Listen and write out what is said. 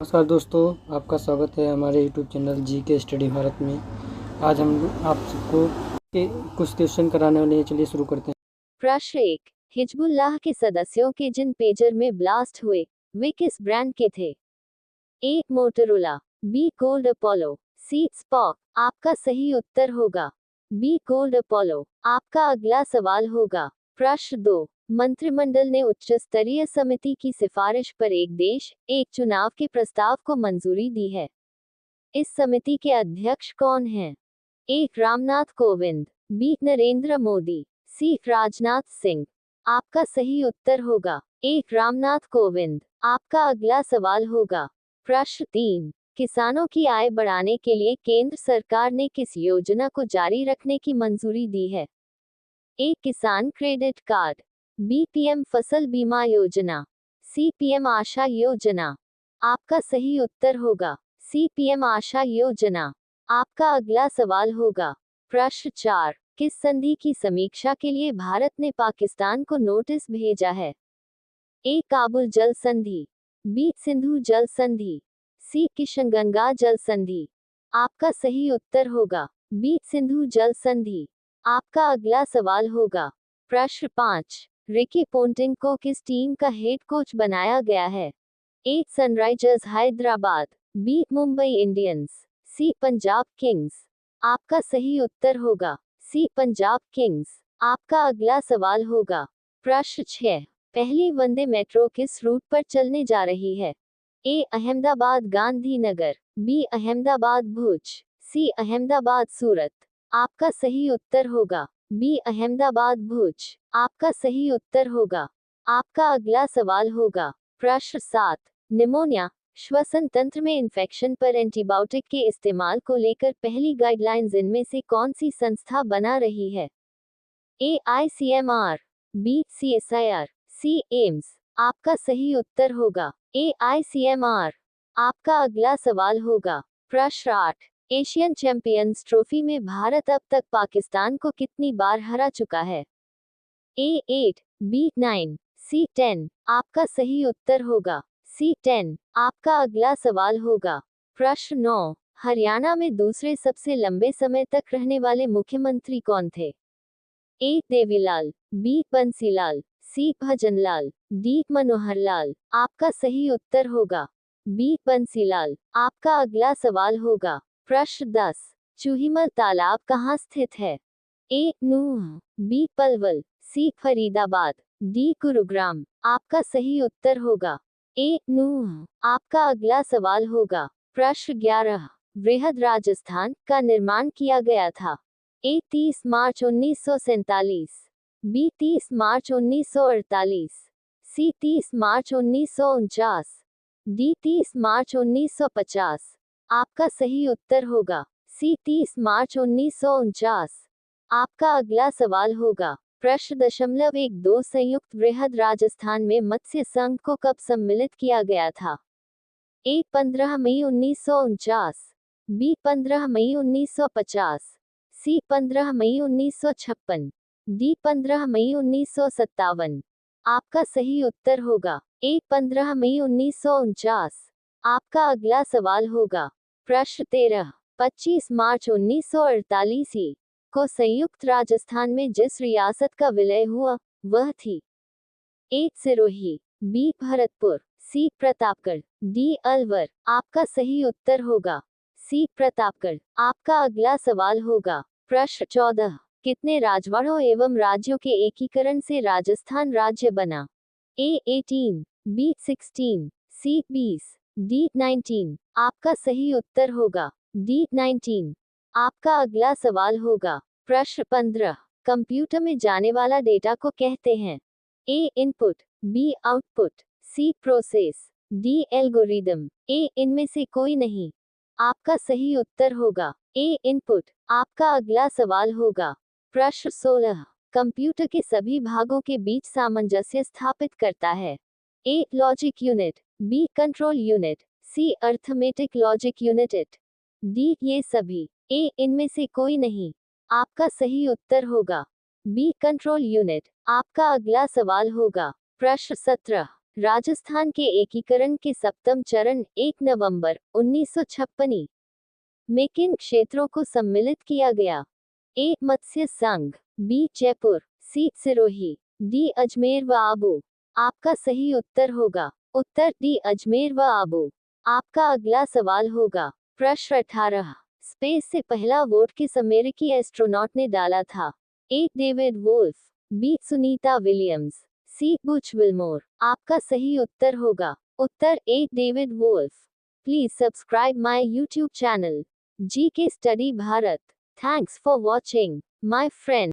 नमस्कार दोस्तों, आपका स्वागत है हमारे यूट्यूब चैनल जी के स्टडी भारत में। आज हम आप सबको कुछ क्वेश्चन कराने वाले हैं। चलिए शुरू करते हैं। प्रश्न 1। हिजबुल्लाह के सदस्यों के जिन पेजर में ब्लास्ट हुए वे किस ब्रांड के थे? A. Motorola, B. Gold Apollo, C. Spock. आपका सही उत्तर होगा बी. Gold Apollo. आपका अगला सवाल होगा प्रश्न 2। मंत्रिमंडल ने उच्च स्तरीय समिति की सिफारिश पर एक देश एक चुनाव के प्रस्ताव को मंजूरी दी है। इस समिति के अध्यक्ष कौन हैं? ए. रामनाथ कोविंद, बी. नरेंद्र मोदी, सी. राजनाथ सिंह। आपका सही उत्तर होगा ए. रामनाथ कोविंद। आपका अगला सवाल होगा प्रश्न 3। किसानों की आय बढ़ाने के लिए केंद्र सरकार ने किस योजना को जारी रखने की मंजूरी दी है? ए. किसान क्रेडिट कार्ड, बी. पीएम फसल बीमा योजना, सी. पीएम आशा योजना। आपका सही उत्तर होगा सी. पीएम आशा योजना। आपका अगला सवाल होगा प्रश्न 4। किस संधि की समीक्षा के लिए भारत ने पाकिस्तान को नोटिस भेजा है? ए. काबुल जल संधि, बी. सिंधु जल संधि, सी. किशनगंगा जल संधि। आपका सही उत्तर होगा बी. सिंधु जल संधि। आपका अगला सवाल होगा प्रश्न 5। रिकी पोंटिंग को किस टीम का हेड कोच बनाया गया है? A. Sunrisers Hyderabad, B. Mumbai Indians, C. Punjab Kings. आपका सही उत्तर होगा सी. पंजाब किंग्स। आपका अगला सवाल होगा प्रश्न 6। पहली वंदे मेट्रो किस रूट पर चलने जा रही है? ए. अहमदाबाद गांधीनगर, बी. अहमदाबाद भुज, सी. अहमदाबाद सूरत। आपका सही उत्तर होगा बी. अहमदाबाद भुज। आपका सही उत्तर होगा। आपका अगला सवाल होगा प्रश्न 7। निमोनिया श्वसन तंत्र में इन्फेक्शन पर एंटीबायोटिक के इस्तेमाल को लेकर पहली गाइडलाइंस इनमें से कौन सी संस्था बना रही है? A. ICMR, B. CSIR, C. AIIMS. आपका सही उत्तर होगा ए. ICMR। आपका अगला सवाल होगा प्रश्न 8। एशियन चैंपियंस ट्रॉफी में भारत अब तक पाकिस्तान को कितनी बार हरा चुका है? ए. 8, बी. 9, सी. 10। आपका सही उत्तर होगा सी. 10। आपका अगला सवाल होगा प्रश्न 9। हरियाणा में दूसरे सबसे लंबे समय तक रहने वाले मुख्यमंत्री कौन थे? ए. देवीलाल, बी. बंसीलाल, सी. भजनलाल, डी. मनोहरलाल। आपका सही उत्तर होगा बी. बंसीलाल। आपका अगला सवाल होगा प्रश्न 10। चूहिमल तालाब कहाँ स्थित है? ए. नूह, बी. पलवल, सी. फरीदाबाद, डी. गुरुग्राम। आपका सही उत्तर होगा ए. नूह। आपका अगला सवाल होगा प्रश्न 11। वृहद राजस्थान का निर्माण किया गया था? ए. 30 मार्च 1947, बी. 30 मार्च 1948, सी. 30 मार्च 1949, डी. 30 मार्च 1950। आपका सही उत्तर होगा सी. 30 मार्च 1949। आपका अगला सवाल होगा प्रश्न 1.2 संयुक्त वृहद राजस्थान में मत्स्य संघ को कब सम्मिलित किया गया था? ए. 15 मई 1949, बी. 15 मई 1950, सी. 15 मई 1956, डी. 15 मई 1957। आपका सही उत्तर होगा ए. 15 मई 1949। आपका अगला सवाल होगा प्रश्न 13। 25 मार्च 1948 ई को संयुक्त राजस्थान में जिस रियासत का विलय हुआ वह थी? ए. सिरोही, बी. भरतपुर, सी. प्रतापगढ़, डी. अलवर। आपका सही उत्तर होगा सी. प्रतापगढ़। आपका अगला सवाल होगा प्रश्न 14। कितने राजवाड़ों एवं राज्यों के एकीकरण से राजस्थान राज्य बना? ए. 18, बी. 16, सी. 20, डी. 19। आपका सही उत्तर होगा डी. 19। आपका अगला सवाल होगा प्रश्न 15। कंप्यूटर में जाने वाला डेटा को कहते हैं? A. Input, B. Output, C. Process, D. Algorithm. A. इनमें से कोई नहीं। आपका सही उत्तर होगा ए. इनपुट। आपका अगला सवाल होगा प्रश्न 16। कंप्यूटर के सभी भागों के बीच सामंजस्य स्थापित करता है? A. Logic unit, B. Control unit, C. Arithmetic logic unit, D. ये सभी। ए. इनमें से कोई नहीं। आपका सही उत्तर होगा बी. Control unit. आपका अगला सवाल होगा प्रश्न 17। राजस्थान के एकीकरण के सप्तम चरण 1 नवंबर 1956 में किन क्षेत्रों को सम्मिलित किया गया? ए. मत्स्य संघ, बी. जयपुर, सी. सिरोही, डी. अजमेर व आबू। आपका सही उत्तर होगा उत्तर डी. अजमेर व आबू। आपका अगला सवाल होगा प्रश्न 18। स्पेस से पहला वोट किस अमेरिकी एस्ट्रोनॉट ने डाला था? A. David Wolf, B. Sunita Williams, C. Butch Wilmore. आपका सही उत्तर होगा उत्तर A. David Wolf. Please subscribe my YouTube channel GK Study Bharat. Thanks for watching, my friend.